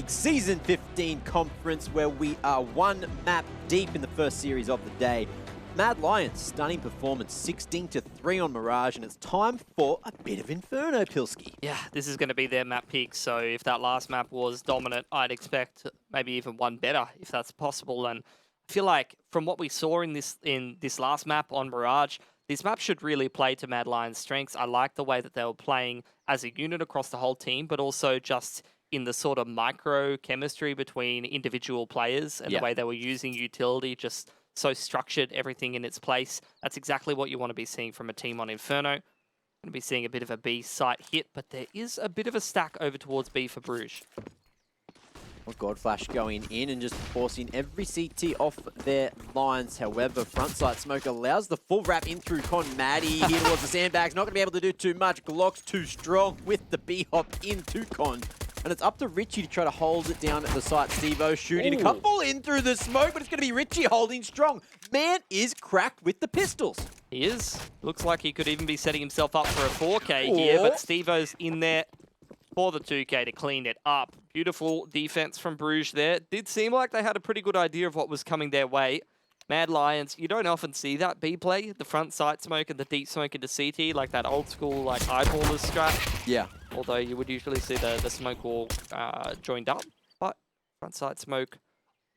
League Season 15 conference where we are one map deep in the first series of the day. Mad Lions, stunning performance, 16-3 on Mirage, and it's time for a bit of Inferno, Pilski. Yeah, this is going to be their map pick, so if that last map was dominant, I'd expect maybe even one better, if that's possible. And I feel like from what we saw in this last map on Mirage, this map should really play to Mad Lions' strengths. I like the way that they were playing as a unit across the whole team, but also just in the sort of micro chemistry between individual players and the way they were using utility, just so structured, everything in its place. That's exactly what you want to be seeing from a team on Inferno. Going to be seeing a bit of a B site hit, but there is a bit of a stack over towards B for Brugge. Well, Godflash going in and just forcing every CT off their lines. However, frontside smoke allows the full wrap in through Con. Maddie here towards the sandbags. Not going to be able to do too much. Glock's too strong with the B-hop into Con. And it's up to Richie to try to hold it down at the site. Steve-O shooting a couple in through the smoke, but it's going to be Richie holding strong. Man is cracked with the pistols. He is. Looks like he could even be setting himself up for a 4K here, but Steve-O's in there for the 2K to clean it up. Beautiful defense from Brugge there. Did seem like they had a pretty good idea of what was coming their way. Mad Lions, you don't often see that B play, the front side smoke and the deep smoke into CT, like that old school like eyeballers strat. Yeah. Although you would usually see the smoke wall joined up, but front side smoke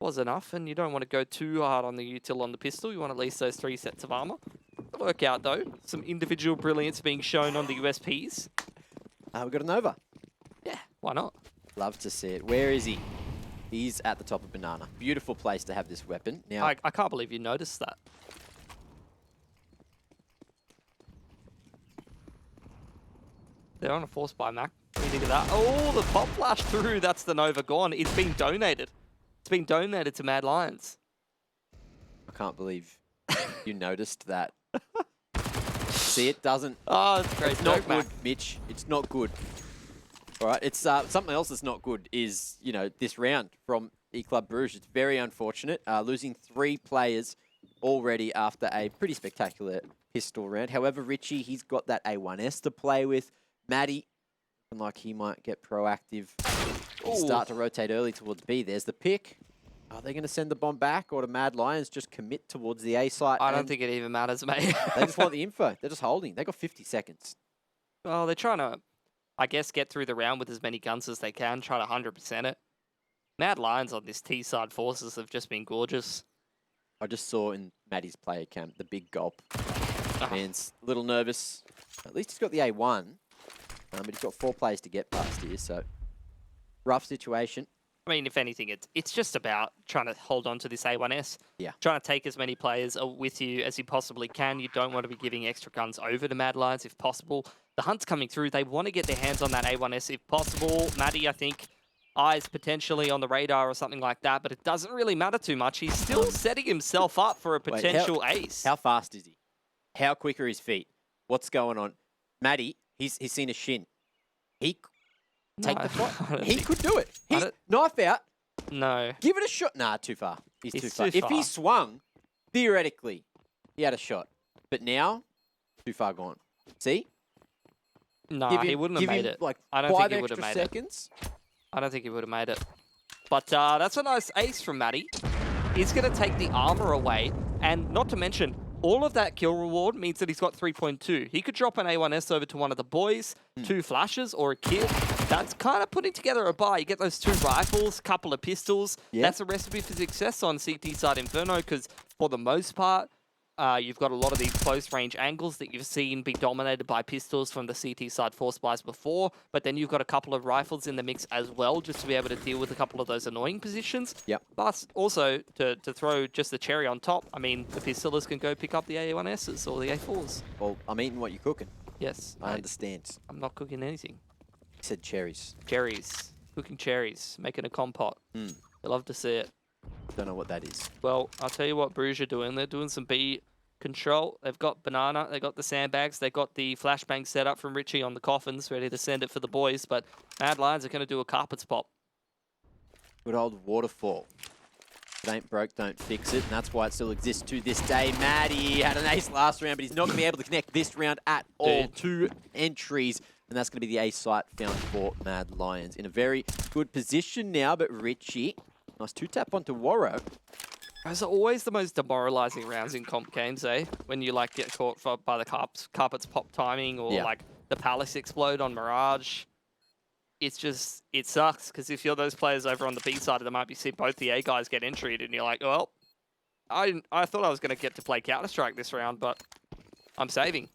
was enough, and you don't want to go too hard on the util on the pistol. You want at least those 3 sets of armor. It'll work out though. Some individual brilliance being shown on the USPs. We've got a Nova. Yeah, why not? Love to see it. Where is he? He's at the top of Banana. Beautiful place to have this weapon. Now, I can't believe you noticed that. They're on a force buy, Mac. What do you think of that? Oh, the pop flash through. That's the Nova gone. It's been donated. It's been donated to Mad Lions. I can't believe you noticed that. See, it doesn't. Oh, it's great. It's not good, Mitch. It's not good. All right, it's something else that's not good is, you know, this round from E-Club Brugge. It's very unfortunate, losing 3 players already after a pretty spectacular pistol round. However, Richie, he's got that A1S to play with. Maddie, looking like he might get proactive and start to rotate early towards B. There's the pick. Are they going to send the bomb back, or do Mad Lions just commit towards the A site? I don't think it even matters, mate. They just want the info. They're just holding. They got 50 seconds. Well, they're trying to, I guess, get through the round with as many guns as they can, try to 100% it. Mad Lions on this T-side forces have just been gorgeous. I just saw in Maddie's player camp the big gulp. Man's a little nervous. At least he's got the A1, but he's got 4 players to get past here, so rough situation. I mean, if anything, it's just about trying to hold on to this A1S. Yeah. Trying to take as many players with you as you possibly can. You don't want to be giving extra guns over to Mad Lions if possible. The hunt's coming through. They want to get their hands on that A1S if possible. Maddie, I think, eyes potentially on the radar or something like that, but it doesn't really matter too much. He's still setting himself up for a potential ace. How fast is he? How quick are his feet? What's going on? Maddie, he's seen a shin. He take the fight. He could do it. He's knife out. No. Give it a shot. Nah, too far. He's too far. Too if far. he swung, theoretically, he had a shot. But now, too far gone. See? No, he wouldn't have made it. Like I don't think he would have made seconds. I don't think he would have made it. But that's a nice ace from Maddie. He's going to take the armor away. And not to mention, all of that kill reward means that he's got 3.2. He could drop an A1S over to one of the boys, 2 flashes or a kill. That's kind of putting together a buy. You get those 2 rifles, couple of pistols. Yeah. That's a recipe for success on CT side Inferno because for the most part, you've got a lot of these close range angles that you've seen be dominated by pistols from the CT side force buys before, but then you've got a couple of rifles in the mix as well just to be able to deal with a couple of those annoying positions. Yep. But also, to throw just the cherry on top, I mean, the pistolers can go pick up the A1Ss or the A4s. Well, I'm eating what you're cooking. Yes. I understand. I'm not cooking anything. You said cherries. Cherries. Cooking cherries. Making a compote. You love to see it. Don't know what that is. Well, I'll tell you what Brugge are doing. They're doing some B control. They've got Banana. They've got the sandbags. They've got the flashbang set up from Richie on the coffins, ready to send it for the boys. But Mad Lions are going to do a carpets pop. Good old waterfall. If it ain't broke, don't fix it. And that's why it still exists to this day. Maddie had an ace last round, but he's not going to be able to connect this round at all. 2 entries. And that's going to be the A site found for Mad Lions. In a very good position now, but Richie, nice 2-tap onto Warro. Those are always the most demoralizing rounds in comp games, eh? When you like get caught by the carpets pop timing or like the palace explode on Mirage. It's just, it sucks because if you're those players over on the B side of the map, you see both the A guys get entryed and you're like, well, I thought I was going to get to play Counter-Strike this round, but I'm saving.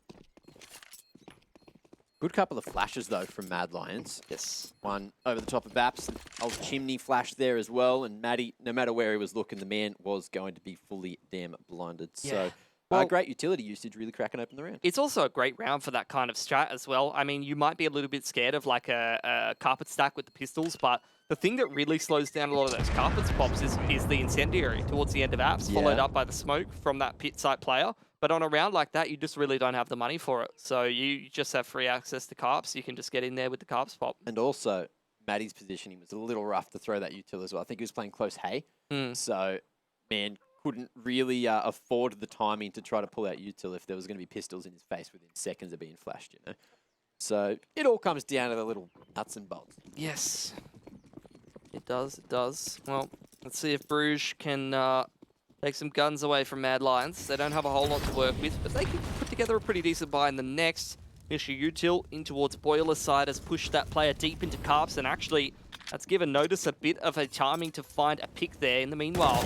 Good couple of flashes, though, from Mad Lions. Yes. One over the top of Baps. Old chimney flash there as well. And Maddie, no matter where he was looking, the man was going to be fully damn blinded. Yeah. So, well, great utility usage, really cracking open the round. It's also a great round for that kind of strat as well. I mean, you might be a little bit scared of like a carpet stack with the pistols, but the thing that really slows down a lot of those carpets pops is the incendiary towards the end of apps, followed up by the smoke from that pit site player. But on a round like that, you just really don't have the money for it. So you just have free access to carps. You can just get in there with the carps pop. And also, Maddie's positioning was a little rough to throw that util as well. I think he was playing close hay. So, man, couldn't really afford the timing to try to pull out util if there was going to be pistols in his face within seconds of being flashed, you know. So it all comes down to the little nuts and bolts. Yes, it does. It does. Well, let's see if Brugge can take some guns away from Mad Lions. They don't have a whole lot to work with, but they can put together a pretty decent buy in the next. Initial util in towards Boiler side has pushed that player deep into carps, and actually that's given Notice a bit of a timing to find a pick there. In the meanwhile,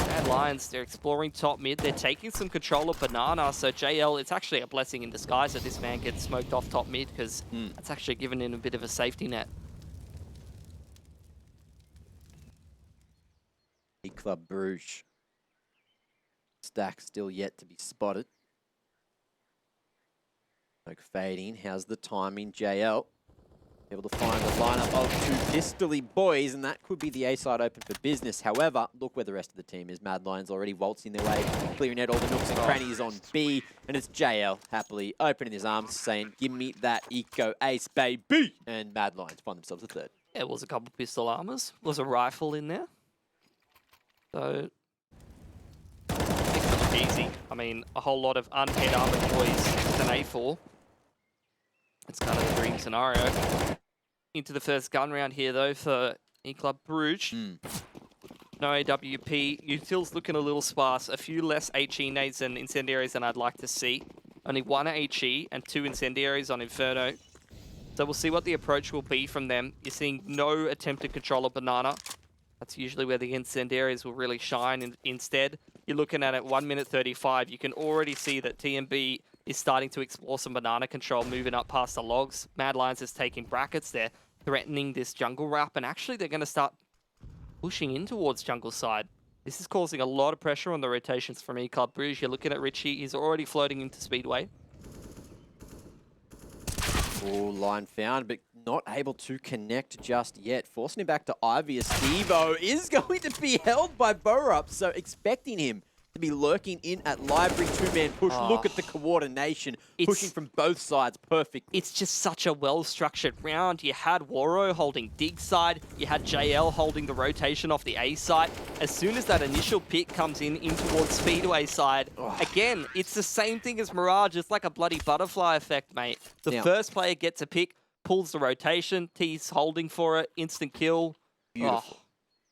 Mad Lions, they're exploring top mid. They're taking some control of Banana, so JL, it's actually a blessing in disguise that this man gets smoked off top mid, because that's actually given him a bit of a safety net. Club Brugge. Stack still yet to be spotted. Smoke fading. How's the timing? JL able to find the lineup of two Distally boys, and that could be the A side open for business. However, look where the rest of the team is. Mad Lions already waltzing their way, clearing out all the nooks and crannies on B, and it's JL happily opening his arms, saying, "Give me that eco ace, baby!" And Mad Lions find themselves a third. Yeah, it was a couple pistol armors. Was a rifle in there. So makes it easy. I mean, a whole lot of unhead armored boys with an A4. It's kind of the dream scenario. Into the first gun round here, though, for E-Club Brugge. No AWP. Util's looking a little sparse. A few less HE nades and incendiaries than I'd like to see. Only one HE and 2 incendiaries on Inferno. So we'll see what the approach will be from them. You're seeing no attempted control of Banana. That's usually where the incendiaries will really shine. Instead, you're looking at 1 minute 35. You can already see that TMB is starting to explore some Banana control, moving up past the logs. Mad Lions is taking brackets. They're threatening this jungle wrap, and actually they're going to start pushing in towards jungle side. This is causing a lot of pressure on the rotations from E-Club Brugge. You're looking at Richie. He's already floating into Speedway. Oh, line found, but not able to connect just yet. Forcing him back to Ivy as Stevo is going to be held by Borup, so expecting him to be lurking in at library, 2-man push. Look at the coordination, pushing from both sides perfectly. It's just such a well-structured round. You had Warro holding dig side, you had JL holding the rotation off the A site. As soon as that initial pick comes in towards Speedway side, again, it's the same thing as Mirage. It's like a bloody butterfly effect, mate. The first player gets a pick, pulls the rotation, T's holding for it, instant kill. Beautiful.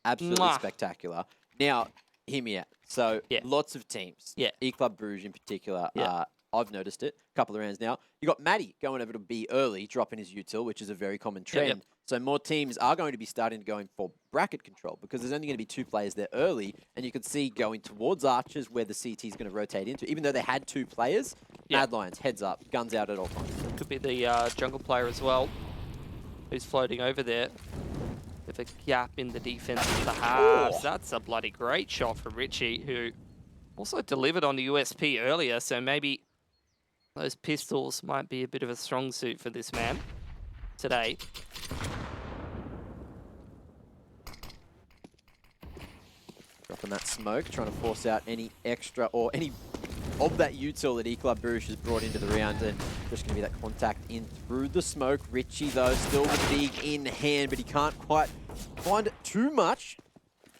Absolutely spectacular. Now, hear me out. So, lots of teams. E-Club Brugge in particular. I've noticed it. A couple of rounds now. You got Matty going over to B early, dropping his util, which is a very common trend. So more teams are going to be starting to go in for bracket control because there's only going to be 2 players there early, and you can see going towards Archers where the CT is going to rotate into. Even though they had 2 players, Mad Lions, heads up, guns out at all times. Could be the jungle player as well, who's floating over there. With a gap in the defense of the halves. That's a bloody great shot from Richie, who also delivered on the USP earlier, so maybe those pistols might be a bit of a strong suit for this man today. Dropping that smoke, trying to force out any extra or any of that util that E-Club Brugge has brought into the round, and just going to be that contact in through the smoke. Richie, though, still with the dig in hand, but he can't quite find it too much.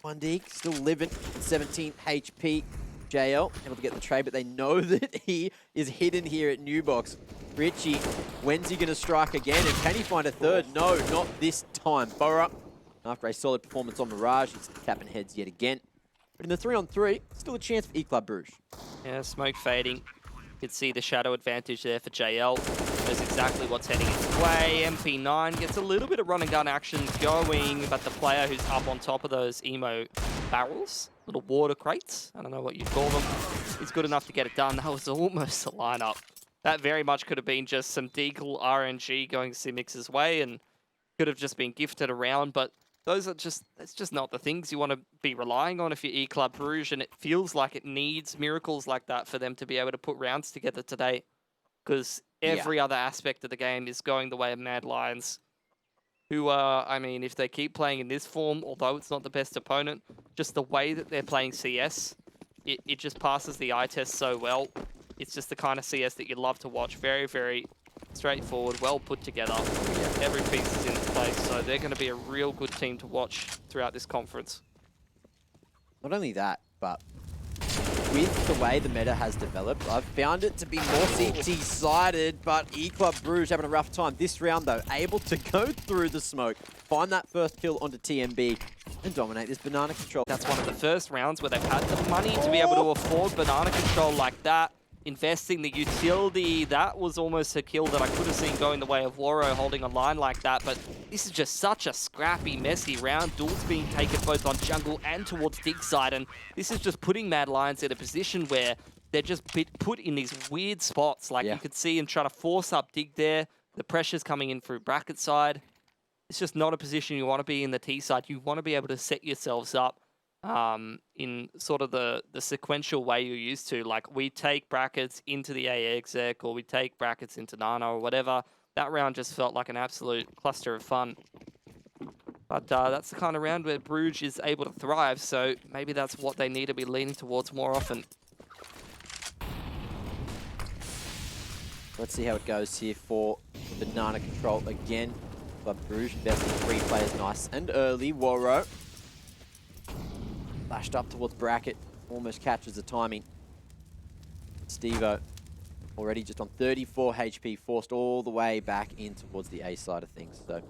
One dig, still living at 17 HP. JL able to get the trade, but they know that he is hidden here at New Box. Richie, when's he going to strike again? And can he find a third? No, not this time. Borough, after a solid performance on Mirage, he's tapping heads yet again. But in the 3-on-3, still a chance for E-Club Brugge. Yeah, smoke fading. You can see the shadow advantage there for JL. Knows exactly what's heading his way. MP9 gets a little bit of run and gun action going, but the player who's up on top of those emo barrels, little water crates, I don't know what you'd call them, is good enough to get it done. That was almost a lineup. That very much could have been just some Deagle RNG going Simix's way and could have just been gifted around, but that's just not the things you want to be relying on if you're E-Club Brugge, and it feels like it needs miracles like that for them to be able to put rounds together today, because every other aspect of the game is going the way of Mad Lions, who are, I mean, if they keep playing in this form, although it's not the best opponent, just the way that they're playing CS, it just passes the eye test so well. It's just the kind of CS that you love to watch. Very, very straightforward, well put together. Every piece is in its place, so they're going to be a real good team to watch throughout this conference. Not only that, but with the way the meta has developed, I've found it to be more CT-sided, but E-Club Brugge having a rough time. This round, though, able to go through the smoke, find that first kill onto TMB, and dominate this banana control. That's one of the first rounds where they've had the money to be able to afford banana control like that. Investing the utility, that was almost a kill that I could have seen going the way of Waro holding a line like that, but this is just such a scrappy, messy round. Duels being taken both on jungle and towards dig side, and this is just putting Mad Lions in a position where they're just put in these weird spots. Like you could see him try to force up dig there, the pressure's coming in through bracket side. It's just not a position you want to be in the T side. You want to be able to set yourselves up in sort of the sequential way you're used to. Like, we take brackets into the A exec, or we take brackets into Nana, or whatever. That round just felt like an absolute cluster of fun. But that's the kind of round where Brugge is able to thrive, so maybe that's what they need to be leaning towards more often. Let's see how it goes here for banana control again. Club Brugge investing 3 players nice and early. Waro flashed up towards bracket, almost catches the timing. Stevo already just on 34 HP, forced all the way back in towards the A side of things. So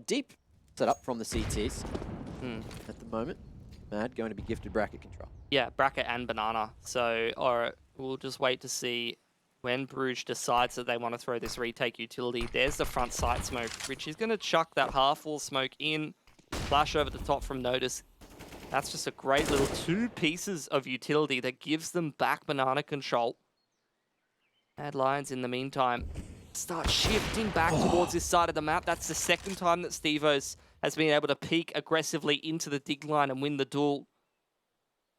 deep setup from the CTs at the moment. Mad going to be gifted bracket control. Yeah, bracket and banana. So, or we'll just wait to see when Brugge decides that they want to throw this retake utility. There's the front side smoke. Richie's going to chuck that half-wall smoke in, flash over the top from Notice. That's just a great little 2 pieces of utility that gives them back banana control. Mad Lions, in the meantime, start shifting back towards this side of the map. That's the second time that Stevos has been able to peek aggressively into the dig line and win the duel.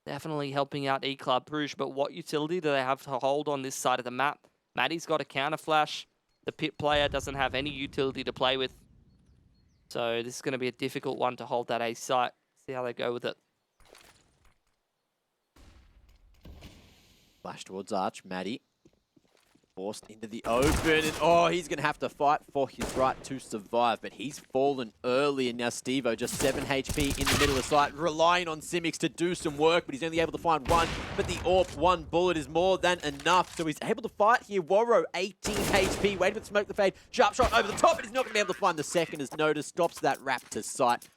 Definitely helping out E-Club Brugge, but what utility do they have to hold on this side of the map? Maddie's got a counter flash. The pit player doesn't have any utility to play with. So this is going to be a difficult one to hold that A site. See how they go with it. Flash towards Arch. Maddie forced into the open. And he's going to have to fight for his right to survive. But he's fallen early. And now Stevo just 7 HP in the middle of sight, relying on Simix to do some work. But he's only able to find 1. But the AWP 1 bullet is more than enough. So he's able to fight here. Waro, 18 HP. Waiting for the smoke to fade. Sharp shot over the top. But he's not going to be able to find the second as Notice stops that wrap to sight.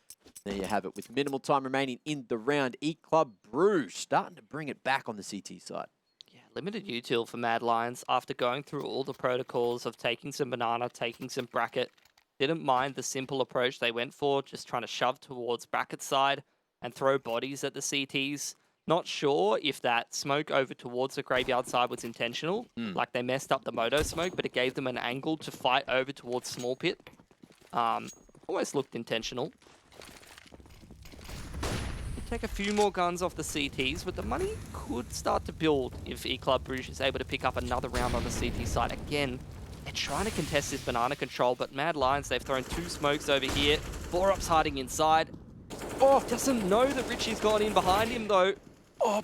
There you have it. With minimal time remaining in the round, E-Club Brugge starting to bring it back on the CT side. Yeah, limited util for Mad Lions after going through all the protocols of taking some banana, taking some bracket. Didn't mind the simple approach they went for, just trying to shove towards bracket side and throw bodies at the CTs. Not sure if that smoke over towards the graveyard side was intentional, like they messed up the moto smoke, but it gave them an angle to fight over towards small pit. Almost looked intentional. Take a few more guns off the CTs, but the money could start to build if E-Club Brugge is able to pick up another round on the CT side. Again, they're trying to contest this banana control, but Mad Lions, they've thrown 2 smokes over here. Borup's hiding inside. Doesn't know that Richie's gone in behind him, though.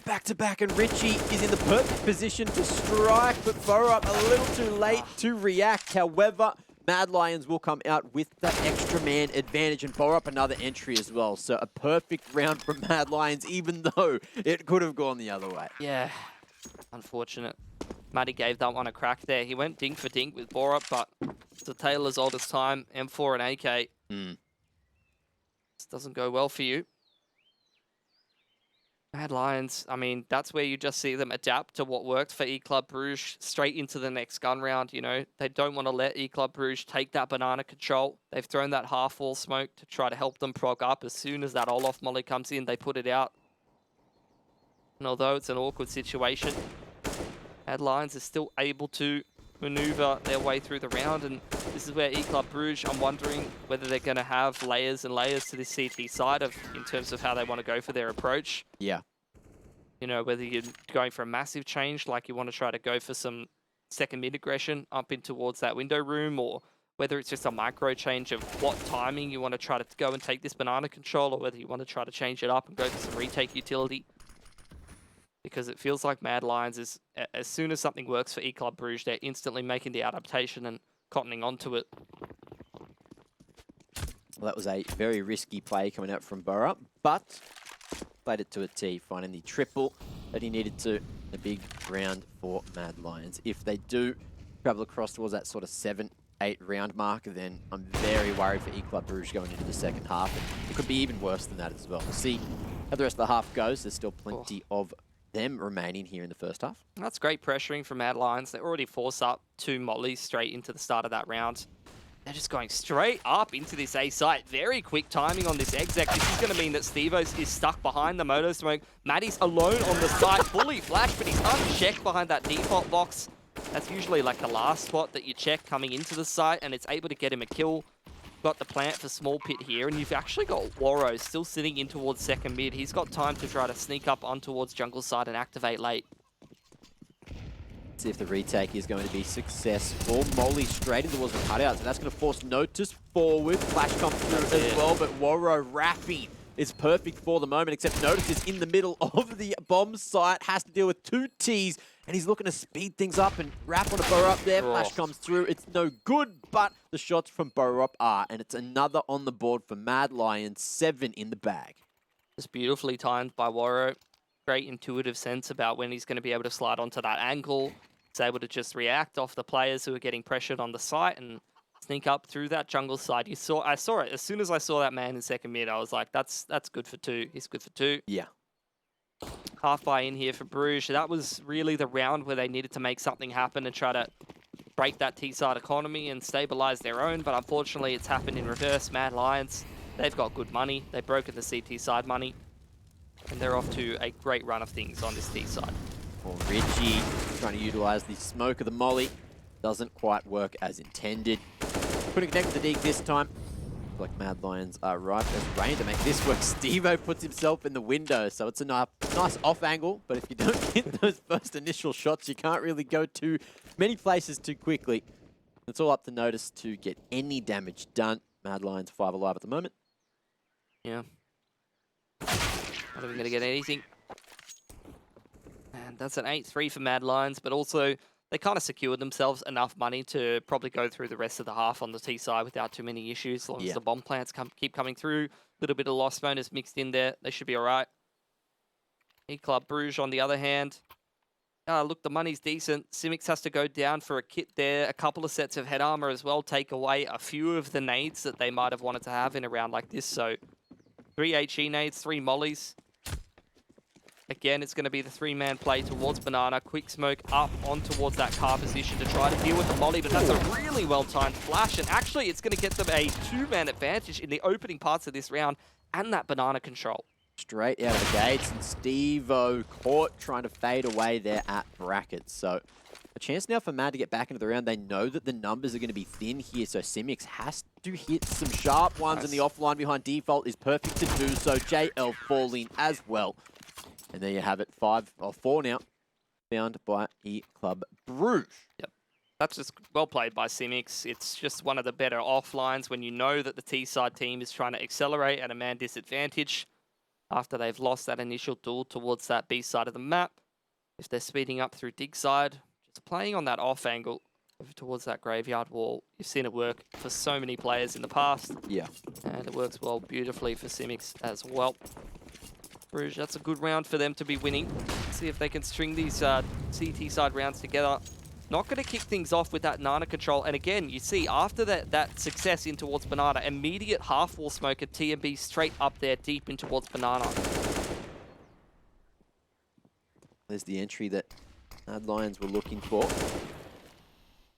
Back to back, and Richie is in the perfect position to strike, but Borup a little too late to react. However, Mad Lions will come out with that extra man advantage and bar up another entry as well. So a perfect round from Mad Lions, even though it could have gone the other way. Yeah, unfortunate. Matty gave that one a crack there. He went dink for dink with Borup, but it's a tale as old as time. M4 and AK. This doesn't go well for you. Mad Lions, I mean, that's where you just see them adapt to what worked for E-Club Brugge straight into the next gun round, you know. They don't want to let E-Club Brugge take that banana control. They've thrown that half-wall smoke to try to help them prog up. As soon as that Olaf molly comes in, they put it out. And although it's an awkward situation, Mad Lions is still able to maneuver their way through the round, and this is where E-Club Brugge, I'm wondering whether they're going to have layers and layers to this CT side in terms of how they want to go for their approach. Yeah. You know, whether you're going for a massive change, like you want to try to go for some second mid aggression up in towards that window room, or whether it's just a micro change of what timing you want to try to go and take this banana control, or whether you want to try to change it up and go for some retake utility. Because it feels like Mad Lions is, as soon as something works for E-Club Brugge, they're instantly making the adaptation and cottoning onto it. Well, that was a very risky play coming out from Borup, but played it to a T, finding the triple that he needed to. A big round for Mad Lions. If they do travel across towards that sort of 7-8 round mark, then I'm very worried for E-Club Brugge going into the second half. And it could be even worse than that as well. We'll see how the rest of the half goes. There's still plenty of them remaining here in the first half. That's great pressuring from Mad Lions. They're already forced up 2 mollies straight into the start of that round. They're just going straight up into this A site. Very quick timing on this exec. This is going to mean that Stevos is stuck behind the moto smoke. Maddie's alone on the site, fully flashed, but he's unchecked behind that default box. That's usually like the last spot that you check coming into the site, and it's able to get him a kill. Got the plant for small pit here, and you've actually got Waro still sitting in towards second mid. He's got time to try to sneak up on towards jungle side and activate late. See if the retake is going to be successful. Molly straight in towards the cutout, so that's going to force Notice forward. Flash comes through as well, but Waro wrapping is perfect for the moment, except Notice is in the middle of the bomb site, has to deal with 2 Ts, and he's looking to speed things up and wrap on a Borup there. Flash comes through. It's no good, but the shots from Borup are, and it's another on the board for Mad Lions, 7 in the bag. Just beautifully timed by Waro. Great intuitive sense about when he's going to be able to slide onto that angle. He's able to just react off the players who are getting pressured on the site and sneak up through that jungle side. I saw it. As soon as I saw that man in second mid, I was like, that's good for 2. He's good for 2. Yeah. Half buy in here for Brugge. That was really the round where they needed to make something happen and try to break that T-side economy and stabilize their own, but unfortunately it's happened in reverse. Mad Lions, they've got good money. They've broken the CT side money, and they're off to a great run of things on this T side. Well, Richie trying to utilize the smoke of the molly. Doesn't quite work as intended. Couldn't connect the dig this time. Like Mad Lions are right. There's rain to make this work. Stevo puts himself in the window, so it's a nice off angle, but if you don't get those first initial shots, you can't really go too many places too quickly. It's all up to Notice to get any damage done. Mad Lions 5 alive at the moment. Yeah. Not even going to get anything. And that's an 8-3 for Mad Lions, but also they kind of secured themselves enough money to probably go through the rest of the half on the T side without too many issues. As long as the bomb plants keep coming through, a little bit of loss bonus mixed in there, they should be all right. E-Club Brugge, on the other hand, look, the money's decent. Simics has to go down for a kit there. A couple of sets of head armor as well take away a few of the nades that they might have wanted to have in a round like this. So 3 HE nades, 3 mollies. Again, it's going to be the 3-man play towards Banana. Quick smoke up on towards that car position to try to deal with the molly, but that's a really well-timed flash. And actually, it's going to get them a 2-man advantage in the opening parts of this round and that Banana control. Straight out of the gates, and Steve-O caught trying to fade away there at brackets. So a chance now for Mad to get back into the round. They know that the numbers are going to be thin here, so Simics has to hit some sharp ones, and the offline behind default is perfect to do so. JL falling as well. And there you have it, 4 now, found by E-Club Brugge. Yep. That's just well played by Simics. It's just one of the better offlines when you know that the T-side team is trying to accelerate at a man disadvantage after they've lost that initial duel towards that B side of the map. If they're speeding up through dig side, just playing on that off angle over towards that graveyard wall. You've seen it work for so many players in the past. Yeah. And it works well beautifully for Simics as well. Brugge, that's a good round for them to be winning. See if they can string these CT side rounds together. Not going to kick things off with that Nana control. And again, you see, after that success in towards Banana, immediate half-wall smoke at TMB straight up there, deep in towards Banana. There's the entry that Mad Lions were looking for.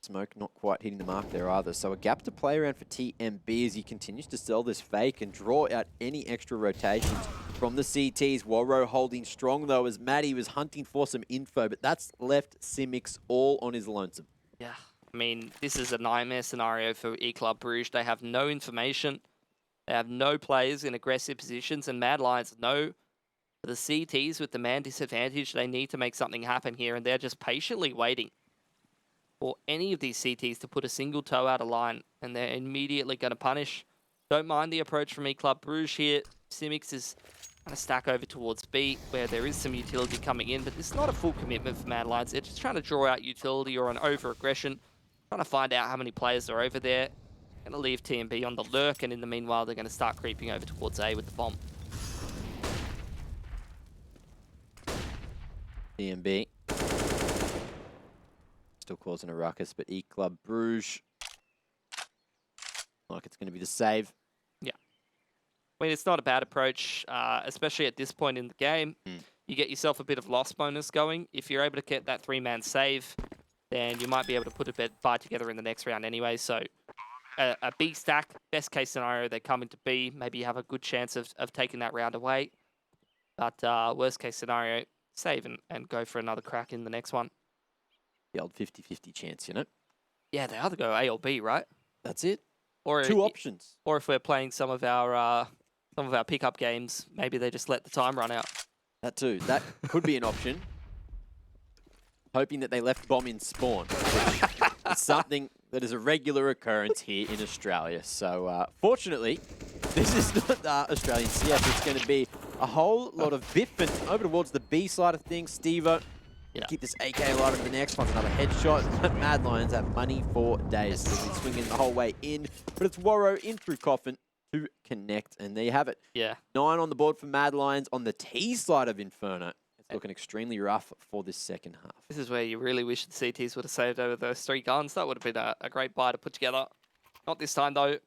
Smoke not quite hitting the mark there either. So a gap to play around for TMB as he continues to sell this fake and draw out any extra rotations from the CTs. Warro holding strong though as Maddie was hunting for some info, but that's left Simics all on his lonesome. Yeah, I mean, this is a nightmare scenario for E-Club Brugge. They have no information. They have no players in aggressive positions, and Mad Lions know for the CTs with the man disadvantage, they need to make something happen here, and they're just patiently waiting for any of these CTs to put a single toe out of line, and they're immediately going to punish. Don't mind the approach from E-Club Brugge here. Simics is going to stack over towards B, where there is some utility coming in, but it's not a full commitment for Mad Lions. They're just trying to draw out utility or an over-aggression, trying to find out how many players are over there. Going to leave TMB on the lurk, and in the meanwhile, they're going to start creeping over towards A with the bomb. TMB. Still causing a ruckus, but E-Club Brugge, like it's going to be the save. Yeah. I mean, it's not a bad approach, especially at this point in the game. You get yourself a bit of loss bonus going. If you're able to get that 3-man save, then you might be able to put a fight together in the next round anyway. So a B stack, best case scenario, they come into B. Maybe you have a good chance of taking that round away. But worst case scenario, save and go for another crack in the next one. The old 50-50 chance, you know? Yeah, they either go A or B, right? That's it. Or two options. Or if we're playing some of our pickup games, maybe they just let the time run out. That too. That could be an option. Hoping that they left bomb in spawn. It's something that is a regular occurrence here in Australia. So fortunately, this is not Australian CS. It's going to be a whole lot of biffing over towards the B side of things. Steve-O. Yeah. Keep this AK alive in the next one. Another headshot. Mad Lions have money for days. They've been swinging the whole way in. But it's Warro in through Coffin to connect. And there you have it. Yeah. 9 on the board for Mad Lions on the T side of Inferno. It's looking extremely rough for this second half. This is where you really wish the CTs would have saved over those 3 guns. That would have been a great buy to put together. Not this time, though.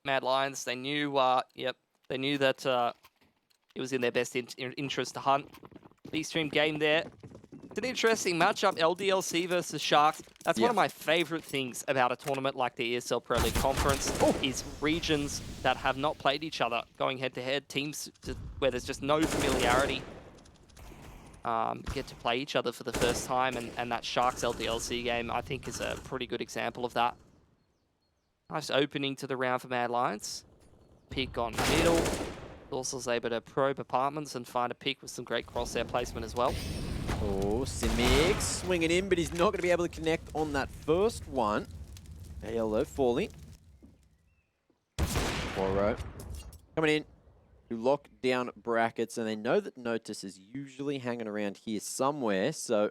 Mad Lions, they knew, they knew that it was in their best interest to hunt. B-stream game there. It's an interesting matchup, LDLC versus Sharks. That's one of my favorite things about a tournament like the ESL Pro League Conference is regions that have not played each other going head-to-head, teams where there's just no familiarity get to play each other for the first time, and that Sharks LDLC game, I think, is a pretty good example of that. Nice opening to the round for Mad Lions. Pick on middle. Also is able to probe apartments and find a pick with some great crosshair placement as well. Oh, Simics swinging in, but he's not going to be able to connect on that first one. ALO falling. Warro coming in to lock down brackets, and they know that Notice is usually hanging around here somewhere, so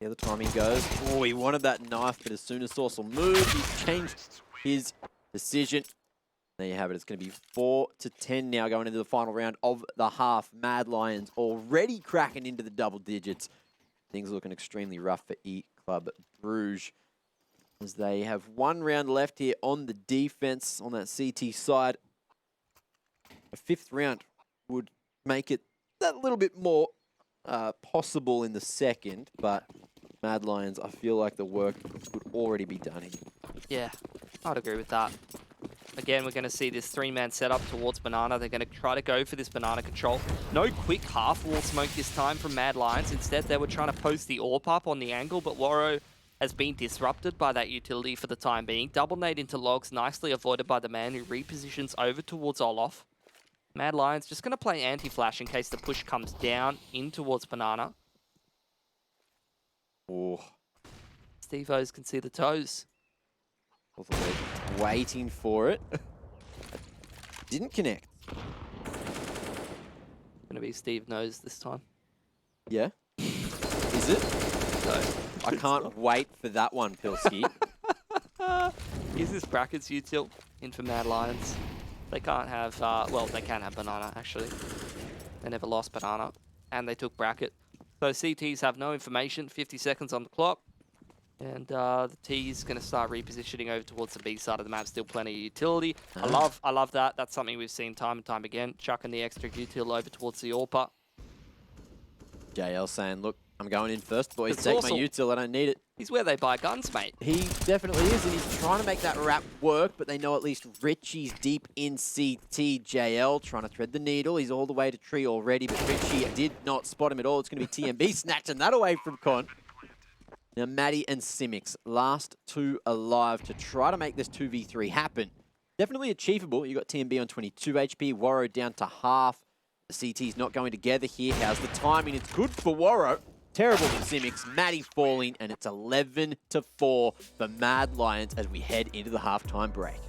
the other time he goes. Oh, he wanted that knife, but as soon as Sauce will move, he's changed his decision. There you have it. It's going to be 4-10 now going into the final round of the half. Mad Lions already cracking into the double digits. Things looking extremely rough for E-Club Brugge as they have 1 round left here on the defense on that CT side. A 5th round would make it that little bit more possible in the second, but Mad Lions, I feel like the work would already be done here. Yeah, I'd agree with that. Again, we're going to see this 3-man setup towards Banana. They're going to try to go for this Banana control. No quick half-wall smoke this time from Mad Lions. Instead, they were trying to post the AWP up on the angle, but Warro has been disrupted by that utility for the time being. Double nade into logs, nicely avoided by the man who repositions over towards Olof. Mad Lions just going to play anti-flash in case the push comes down in towards Banana. Oh. Steve-O's can see the toes. Waiting for it. Didn't connect. Going to be Steve Knows this time. Yeah. Is it? No. I can't wait for that one, Pilski. Is this brackets util in for Mad Lions? They can't have, well, they can have Banana, actually. They never lost Banana, and they took bracket. So CTs have no information, 50 seconds on the clock. And the T's going to start repositioning over towards the B side of the map. Still plenty of utility. I love that. That's something we've seen time and time again. Chucking the extra util over towards the AWPer. JL saying, look, I'm going in first, boys. It's Take also, my util, I don't need it. He's where they buy guns, mate. He definitely is, and he's trying to make that wrap work, but they know at least Richie's deep in CT. JL trying to thread the needle. He's all the way to tree already, but Richie did not spot him at all. It's going to be TMB snatching that away from Con. Now, Maddie and Simics, last two alive to try to make this 2v3 happen. Definitely achievable. You got TMB on 22 HP, Warrow down to half. The CT's not going together here. How's the timing? It's good for Warrow. Terrible for Simics. Maddie falling, and it's 11-4 for Mad Lions as we head into the halftime break.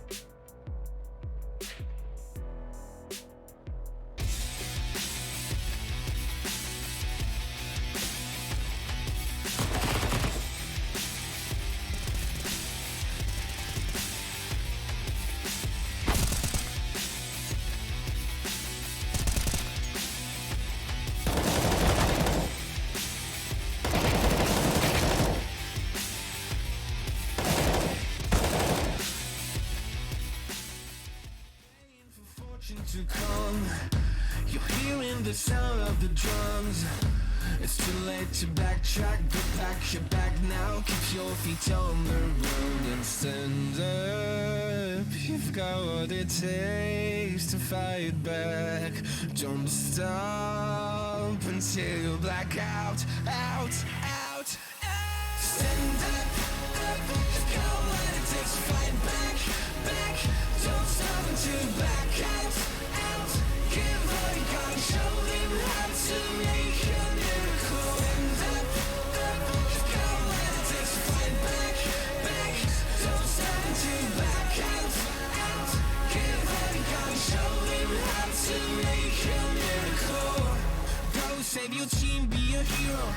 To come, you're hearing the sound of the drums. It's too late to backtrack, but pack your bag now. Keep your feet on the road and stand up. You've got what it takes to fight back. Don't stop until you black out, out. Stand up, you've got what it takes to fight back. Don't stop until you black out. Give all you got, show them how to make a miracle. Stand up, you've got what it takes to fight back. Don't stop until you back out. Give all you got, show them how to make a miracle. Go save your team, be a hero.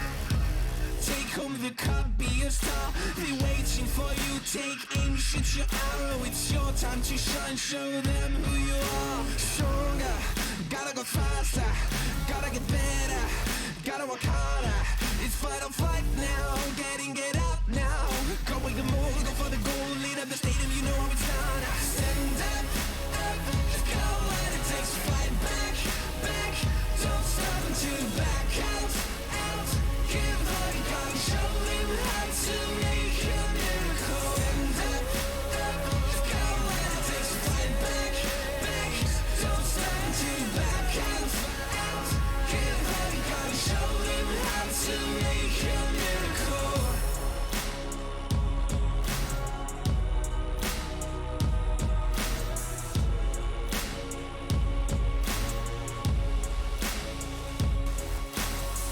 Take home the cup, be a star. They're waiting for you, take aim, shoot your arrow. It's your time to shine, show them who you are. Stronger, gotta go faster, gotta get better, gotta work harder. It's fight or flight now, get up now. Go with the move, go for the goal, lead up the stadium, you know how it's done. Stand up, you've got what it takes to fight back. Don't stop until you back out. Give all you got, show them how to make a miracle. Stand up, you've got what it takes to fight back. Don't stop until you back out. Give all you got, show them how to make a miracle.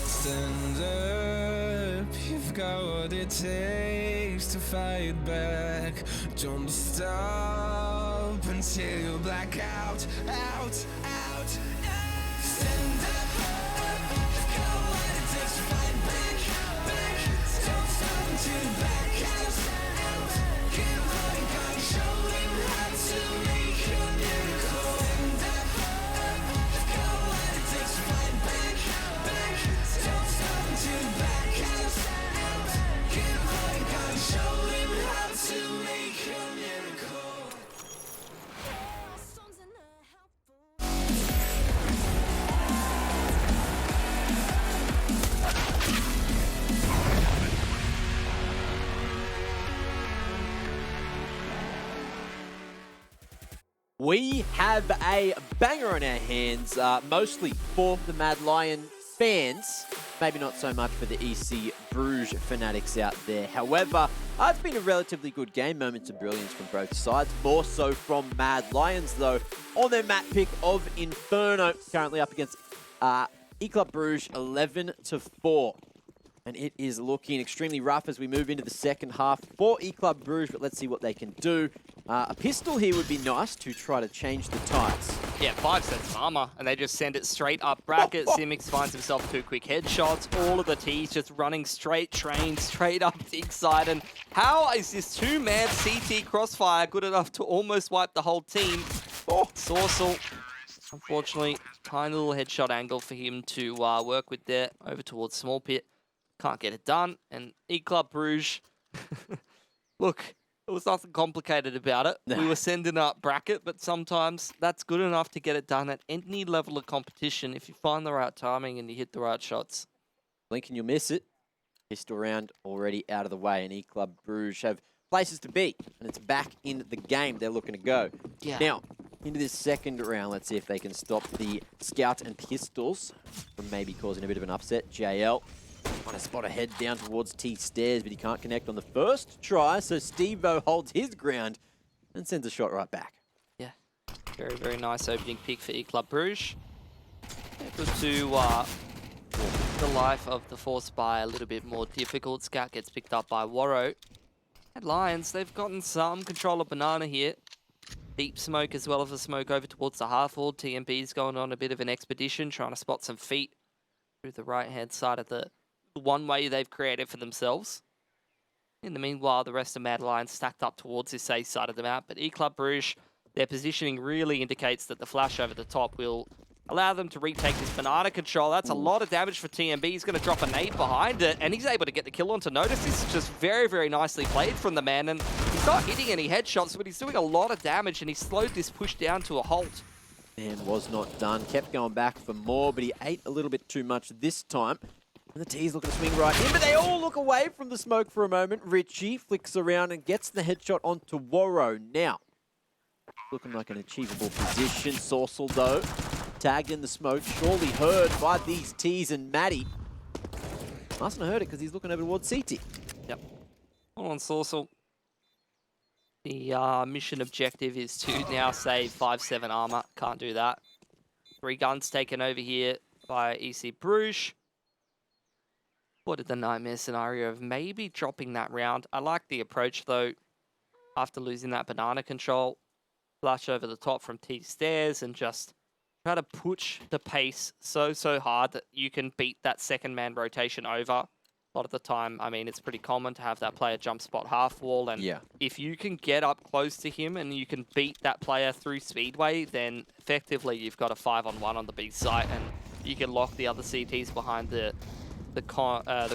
Stand up, you've got what it takes to fight back. Don't stop until you black out. Stand up, you've got what it takes to fight back. Don't stop until you black out. Give all you got, show them how to make a miracle. Stand up, you've got what it takes to fight back. Don't stop until you back out. Give all you got, show them how to make a miracle. We have a banger on our hands, mostly for the Mad Lion fans. Maybe not so much for the EC Brugge fanatics out there. However, it's been a relatively good game. Moments of brilliance from both sides. More so from Mad Lions, though, on their map pick of Inferno. Currently up against ESL Brugge 11-4. And it is looking extremely rough as we move into the second half for ESL Brugge, but let's see what they can do. A pistol here would be nice to try to change the tides. Yeah, 5 sets of armor, and they just send it straight up bracket. Simic finds himself 2 quick headshots. All of the T's just running straight train, straight up big side. And how is this 2-man CT crossfire good enough to almost wipe the whole team? Oh, Sorsel, unfortunately, tiny little headshot angle for him to work with there over towards Small Pit. Can't get it done. And E-Club Brugge, look, there was nothing complicated about it. We were sending up bracket, but sometimes that's good enough to get it done at any level of competition if you find the right timing and you hit the right shots. Blink and you'll miss it. Pistol round already out of the way, and E-Club Brugge have places to be, and it's back in the game they're looking to go. Yeah. Now, into this second round, let's see if they can stop the Scout and Pistols from maybe causing a bit of an upset. JL on a spot ahead down towards T stairs, but he can't connect on the first try, so Steve-O holds his ground and sends a shot right back. Yeah, very, very nice opening pick for E-Club Brugge. Able to make the life of the Force Spy a little bit more difficult. Scout gets picked up by Warro. At Lions, they've gotten some control of Banana here. Deep smoke as well as a smoke over towards the half-wall. TMB's going on a bit of an expedition, trying to spot some feet through the right-hand side of the one way they've created for themselves. In the meanwhile, the rest of Mad Lions stacked up towards this A side of the map, but E-Club Brugge, their positioning really indicates that the flash over the top will allow them to retake this banana control. That's a lot of damage for TMB. He's going to drop a nade behind it, and he's able to get the kill onto Notice. This is just very, very nicely played from the man, and he's not hitting any headshots, but he's doing a lot of damage, and he slowed this push down to a halt. Man was not done, kept going back for more, but he ate a little bit too much this time. And the T's looking to swing right in, but they all look away from the smoke for a moment. Richie flicks around and gets the headshot onto Warro. Now, looking like an achievable position. Sorsel, though, tagged in the smoke, surely heard by these T's, and Matty mustn't have heard it because he's looking over towards CT. Yep. Hold on, Sorsel. The mission objective is to now save 5-7 armor. Can't do that. 3 guns taken over here by EC Brugge. What did the nightmare scenario of maybe dropping that round? I like the approach, though, after losing that banana control. Flash over the top from T stairs and just try to push the pace so hard that you can beat that second man rotation over. A lot of the time, I mean, it's pretty common to have that player jump spot half wall, and if you can get up close to him and you can beat that player through speedway, then effectively you've got a 5-on-1 on the big site, and you can lock the other CTs behind the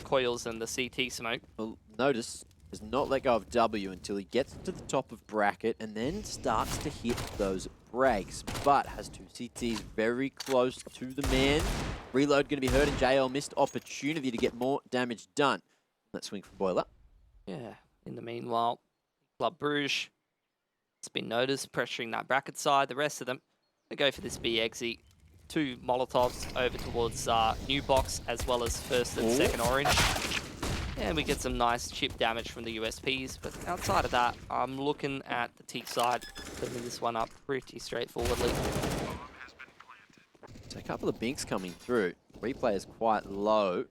coils and the CT smoke. Well, Notice does not let go of W until he gets to the top of bracket and then starts to hit those breaks, but has 2 CTs very close to the man. Reload going to be hurt, and JL missed opportunity to get more damage done. Let's swing for Boiler. Yeah, in the meanwhile, Club Brugge, it's been noticed, pressuring that bracket side. The rest of them, they go for this B exit. 2 Molotovs over towards New Box, as well as first and second Orange. And we get some nice chip damage from the USPs, but outside of that, I'm looking at the T side, filling this one up pretty straightforwardly. So a couple of binks coming through. Replay is quite low,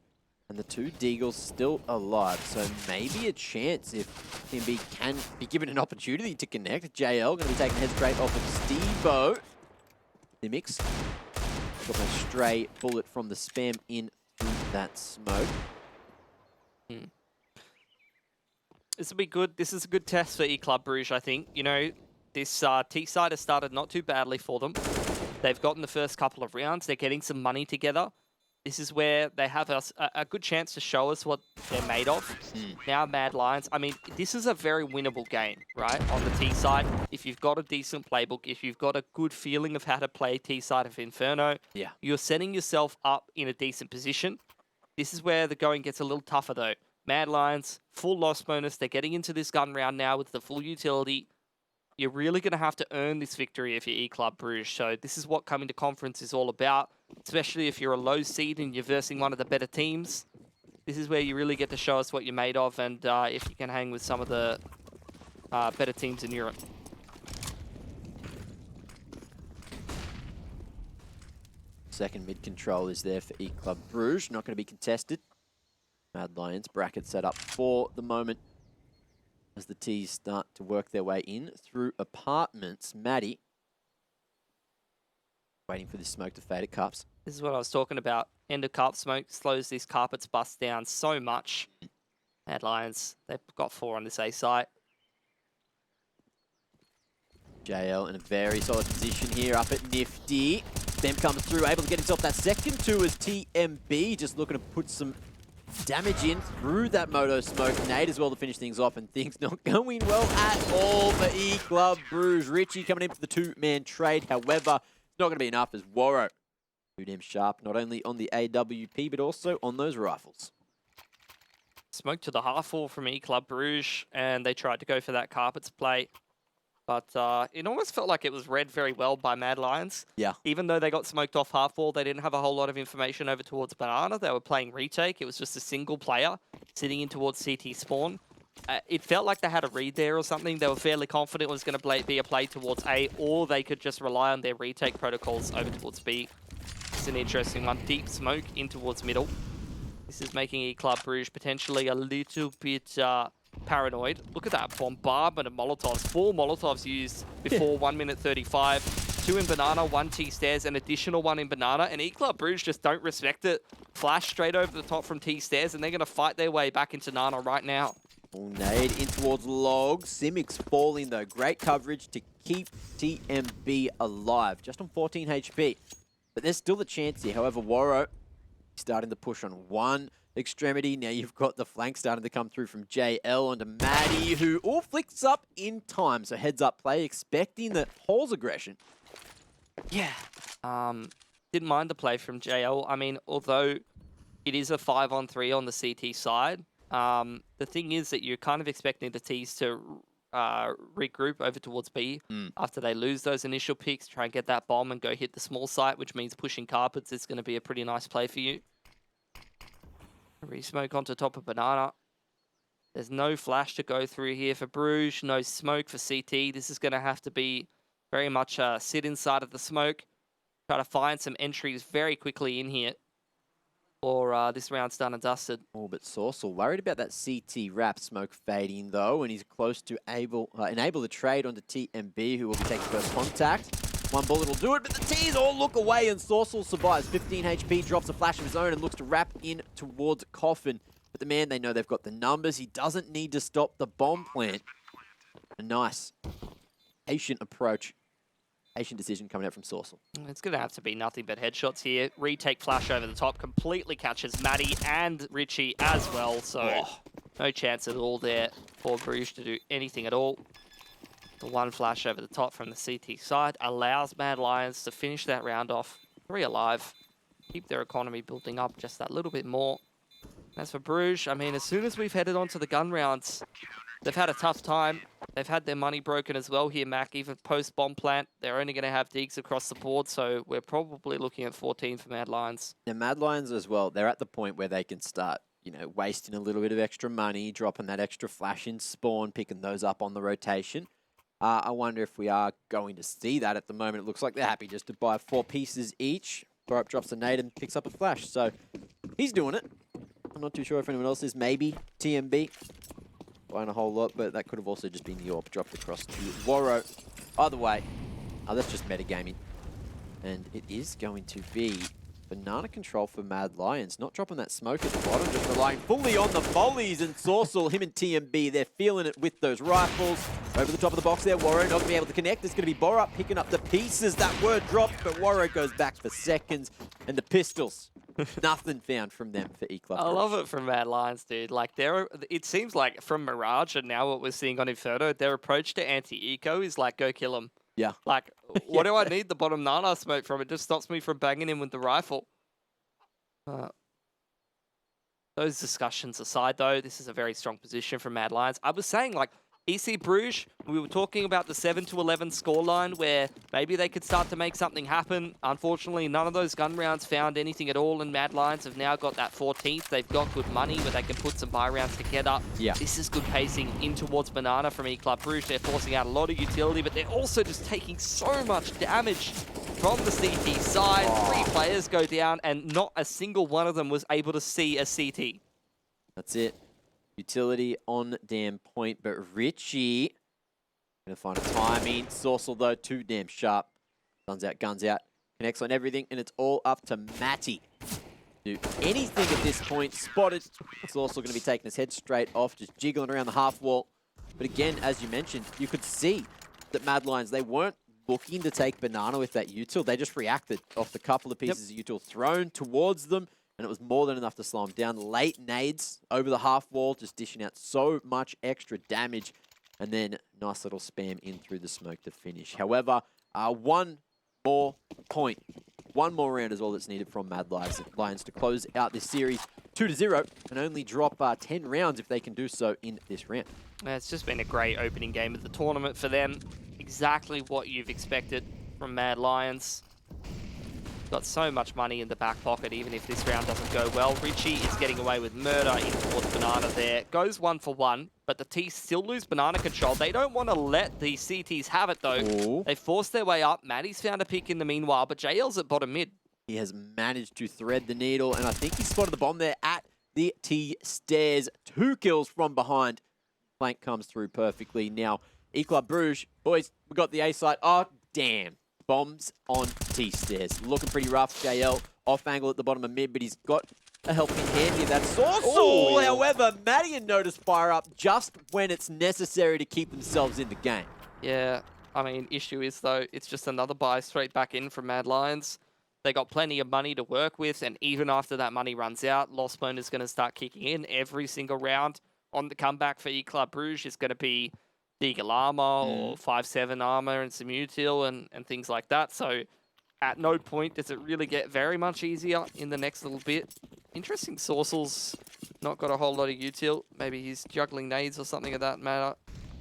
and the 2 Deagles still alive, so maybe a chance if TMB can be given an opportunity to connect. JL going to be taking head straight off of Steve-O. The mix. Got a stray bullet from the spam in through that smoke. This will be good. This is a good test for E-Club Brugge, I think. You know, this T side has started not too badly for them. They've gotten the first couple of rounds. They're getting some money together. This is where they have a good chance to show us what they're made of. Now, Mad Lions, I mean, this is a very winnable game, right? On the T side, if you've got a decent playbook, if you've got a good feeling of how to play T side of Inferno, you're setting yourself up in a decent position. This is where the going gets a little tougher, though. Mad Lions, full loss bonus. They're getting into this gun round now with the full utility. You're really going to have to earn this victory if you're E-Club Brugge. So this is what coming to conference is all about, especially if you're a low seed and you're versing one of the better teams. This is where you really get to show us what you're made of, and if you can hang with some of the better teams in Europe. Second mid control is there for E-Club Brugge. Not going to be contested. Mad Lions bracket set up for the moment as the T's start to work their way in through apartments. Maddie Waiting for this smoke to fade at Cups. This is what I was talking about. End of carp smoke slows these carpets bust down so much. Mad Lions, they've got 4 on this A site. JL in a very solid position here up at Nifty. Them comes through, able to get himself that second 2 as TMB, just looking to put some damage in through that Moto smoke. Nade as well to finish things off, and things not going well at all for E-Club Brugge. Richie coming in for the 2-man trade. However, it's not going to be enough as Warro too damn sharp, not only on the AWP, but also on those rifles. Smoke to the half wall from E-Club Brugge, and they tried to go for that carpets play. But it almost felt like it was read very well by Mad Lions. Yeah. Even though they got smoked off half wall, they didn't have a whole lot of information over towards Banana. They were playing retake. It was just a single player sitting in towards CT spawn. It felt like they had a read there or something. They were fairly confident it was going to be a play towards A, or they could just rely on their retake protocols over towards B. It's an interesting one. Deep smoke in towards middle. This is making E-Club Brugge potentially a little bit paranoid. Look at that bombardment of Molotovs. 4 Molotovs used before 1 minute 35. 2 in Banana, 1 T stairs, an additional 1 in Banana. And E-Club Brugge just don't respect it. Flash straight over the top from T stairs, and they're going to fight their way back into Nana right now. Full nade in towards Log. Simics falling though. Great coverage to keep TMB alive. Just on 14 HP. But there's still the chance here. However, Warro starting to push on one extremity. Now you've got the flank starting to come through from JL onto Maddie, who all flicks up in time. So heads up play, expecting the Hole's aggression. Yeah. Didn't mind the play from JL. I mean, although it is a 5-on-3 on the CT side, the thing is that you're kind of expecting the Ts to regroup over towards B after they lose those initial picks, try and get that bomb and go hit the small site, which means pushing carpets is going to be a pretty nice play for you. Re-smoke onto top of Banana. There's no flash to go through here for Brugge, no smoke for CT. This is going to have to be very much sit inside of the smoke, try to find some entries very quickly in here, or this round's done and dusted. Oh, but Sorcel worried about that CT wrap smoke fading though, and he's close to enable the trade onto TMB, who will be taking first contact. 1 bullet will do it, but the T's all look away, and Sorcel survives. 15 HP, drops a flash of his own, and looks to wrap in towards Coffin. But the man, they know they've got the numbers. He doesn't need to stop the bomb plant. A nice, patient approach. Patient decision coming out from Sorcel. It's going to have to be nothing but headshots here. Retake flash over the top, completely catches Maddie and Richie as well. So no chance at all there for Brugge to do anything at all. The 1 flash over the top from the CT side allows Mad Lions to finish that round off 3 alive. Keep their economy building up just that little bit more. As for Brugge, I mean, as soon as we've headed on to the gun rounds, they've had a tough time. They've had their money broken as well here, Mac. Even post-bomb plant, they're only going to have digs across the board, so we're probably looking at 14 for Mad Lions. Now, Mad Lions as well, they're at the point where they can start, you know, wasting a little bit of extra money, dropping that extra flash in spawn, picking those up on the rotation. I wonder if we are going to see that at the moment. It looks like they're happy just to buy 4 pieces each. Borup drops a nade and picks up a flash, so he's doing it. I'm not too sure if anyone else is. Maybe TMB. Buying a whole lot, but that could have also just been Yorp dropped across to Warro. Either way, that's just metagaming. And it is going to be banana control for Mad Lions. Not dropping that smoke at the bottom, just relying fully on the volleys. And Sorcel, him and TMB, they're feeling it with those rifles. Over the top of the box there, Warro not going to be able to connect. It's going to be Borup picking up the pieces. That word dropped, but Warro goes back for seconds. And the pistols, nothing found from them for E-Club. I love it from Mad Lions, dude. Like, it seems like from Mirage and now what we're seeing on Inferno, their approach to anti-eco is like, go kill him. Yeah. Like, what do I need the bottom Nana smoke from? It just stops me from banging him with the rifle. Those discussions aside, though, this is a very strong position from Mad Lions. I was saying, like, EC Brugge, we were talking about the 7-11 scoreline where maybe they could start to make something happen. Unfortunately, none of those gun rounds found anything at all, and Mad Lions have now got that 14th. They've got good money where they can put some buy rounds together. Yeah. This is good pacing in towards Banana from E-Club Brugge. They're forcing out a lot of utility, but they're also just taking so much damage from the CT side. 3 players go down, and not a single one of them was able to see a CT. That's it. Utility on damn point, but Richie gonna find a timing. Sorcel though, too damn sharp. Guns out, guns out. Connects on everything, and it's all up to Matty. Do anything at this point. Spotted. It's also going to be taking his head straight off, just jiggling around the half wall. But again, as you mentioned, you could see that Mad Lions, they weren't looking to take Banana with that util. They just reacted off the couple of pieces of util thrown towards them, and it was more than enough to slow them down. Late nades over the half wall, just dishing out so much extra damage. And then nice little spam in through the smoke to finish. However, one more point. One more round is all that's needed from Mad Lions to close out this series 2-0 and only drop 10 rounds if they can do so in this round. Yeah, it's just been a great opening game of the tournament for them. Exactly what you've expected from Mad Lions. Got so much money in the back pocket, even if this round doesn't go well. Richie is getting away with murder in towards Banana there. Goes 1 for 1, but the T's still lose Banana control. They don't want to let the CTs have it, though. Ooh. They force their way up. Maddie's found a pick in the meanwhile, but JL's at bottom mid. He has managed to thread the needle, and I think he spotted the bomb there at the T stairs. 2 kills from behind. Flank comes through perfectly. Now, E-Club Brugge, boys, we got the A side. Oh, damn. Bombs on T stairs. Looking pretty rough. JL off angle at the bottom of mid, but he's got a helping hand here. That's Sorcerer. However, Maddie and Notice fire up just when it's necessary to keep themselves in the game. Yeah, I mean, issue is, though, it's just another buy straight back in from Mad Lions. They got plenty of money to work with, and even after that money runs out, loss bonus is going to start kicking in every single round. On the comeback for E-Club Brugge is going to be Deagle armor or 5/7 armor and some util and things like that. So at no point does it really get very much easier in the next little bit. Interesting, Sorcel's not got a whole lot of util. Maybe he's juggling nades or something of that matter.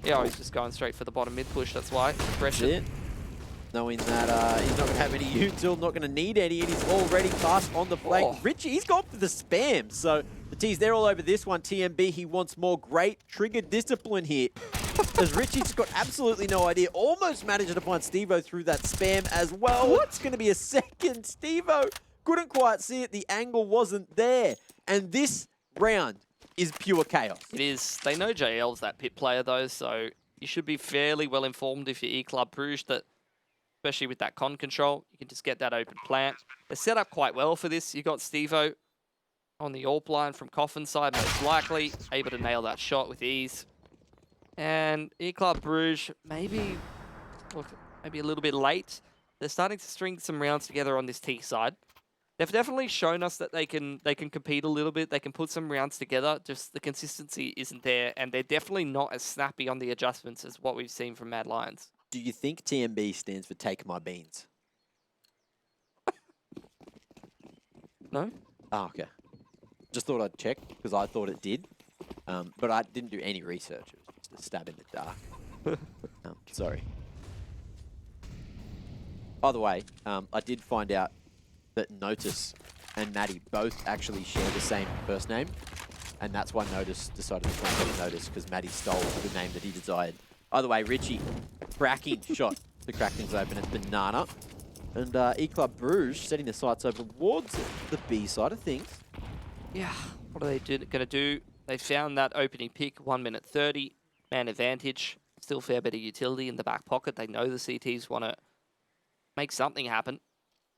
Yeah, he's just going straight for the bottom mid push, that's why. Pressure. Knowing that he's not going to have any util, not going to need any, and he's already fast on the flank. Oh. Richie, he's gone for the spam. So the T's, they're all over this one. TMB, he wants more great trigger discipline here. As Richie's got absolutely no idea. Almost managed to find Stevo through that spam as well. What's going to be a second? Stevo couldn't quite see it. The angle wasn't there. And this round is pure chaos. It is. They know JL's that pit player, though, so you should be fairly well informed if you're E-Club Brugge that, especially with that con control, you can just get that open plant. They're set up quite well for this. You got Stevo on the AWP line from Coffin side, most likely, able to nail that shot with ease. And E-Club Brugge, maybe a little bit late. They're starting to string some rounds together on this T side. They've definitely shown us that they can compete a little bit. They can put some rounds together. Just the consistency isn't there, and they're definitely not as snappy on the adjustments as what we've seen from Mad Lions. Do you think TMB stands for Take My Beans? No? Oh, okay. Just thought I'd check, because I thought it did. But I didn't do any research. It was just a stab in the dark. Sorry. By the way, I did find out that Notice and Maddie both actually share the same first name. And that's why Notice decided to call him Notice, because Maddie stole the name that he desired. Either way, Richie, cracking shot to crack things open at Banana. And E-Club Brugge setting the sights over towards the B side of things. Yeah, what are they going to do? They found that opening pick, 1 minute 30, man advantage. Still fair bit of utility in the back pocket. They know the CTs want to make something happen.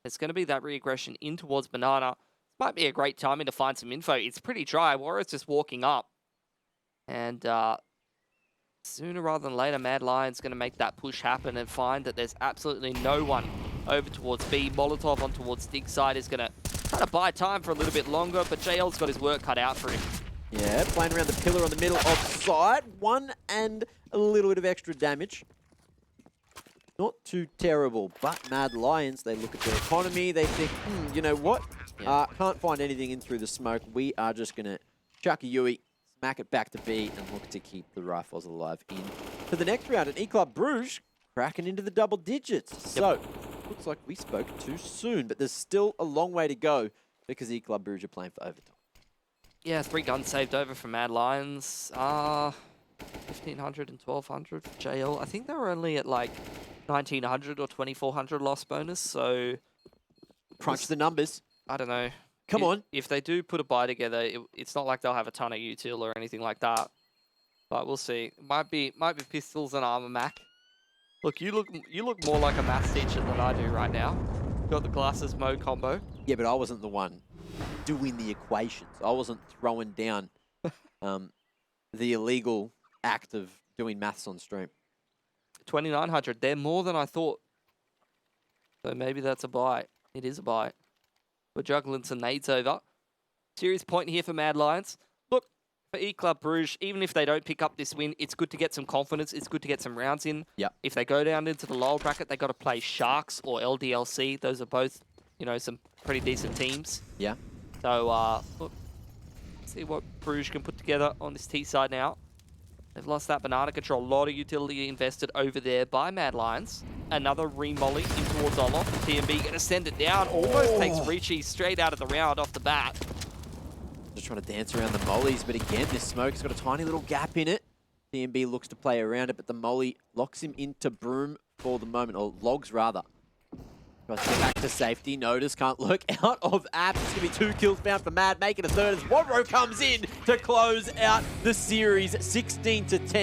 It's going to be that re-aggression in towards Banana. This might be a great timing to find some info. It's pretty dry. Warrior's just walking up. And sooner rather than later, Mad Lion's going to make that push happen and find that there's absolutely no one over towards B. Molotov on towards Dig side is going to try to buy time for a little bit longer, but JL's got his work cut out for him. Yeah, playing around the pillar on the middle of side. 1 and a little bit of extra damage. Not too terrible, but Mad Lions, they look at their economy, they think, you know what? Yeah. Can't find anything in through the smoke. We are just going to chuck a Yui, smack it back to B, and look to keep the rifles alive in to the next round. And E-Club Brugge cracking into the double digits. Yep. So, looks like we spoke too soon, but there's still a long way to go because E-Club Brugge are playing for overtime. Yeah, 3 guns saved over from Mad Lions. 1,500 and 1,200 for JL. I think they were only at like 1,900 or 2,400 loss bonus, so... Crunch the numbers. I don't know. Come on. If they do put a buy together, it's not like they'll have a ton of util or anything like that. But we'll see. Might be pistols and armor Mac. Look, you look more like a maths teacher than I do right now. Got the glasses Mo combo. Yeah, but I wasn't the one doing the equations. I wasn't throwing down the illegal act of doing maths on stream. 2,900. They're more than I thought. So maybe that's a buy. It is a buy. We're juggling some nades over. Serious point here for Mad Lions. Look, for E-Club Brugge, even if they don't pick up this win, it's good to get some confidence. It's good to get some rounds in. Yep. If they go down into the lower bracket, they got to play Sharks or LDLC. Those are both, you know, some pretty decent teams. Yeah. So, look, see what Brugge can put together on this T side now. They've lost that banana control. A lot of utility invested over there by Mad Lions. Another re-molly in towards Olof. TMB going to send it down. Almost takes Richie straight out of the round off the bat. Just trying to dance around the mollies, but again, this smoke's got a tiny little gap in it. TMB looks to play around it, but the molly locks him into Broom for the moment, or logs rather. Tries to get back to safety. Notice can't look out of apps. It's going to be 2 kills found for Mad, making a third as Wadro comes in to close out the series 16-10.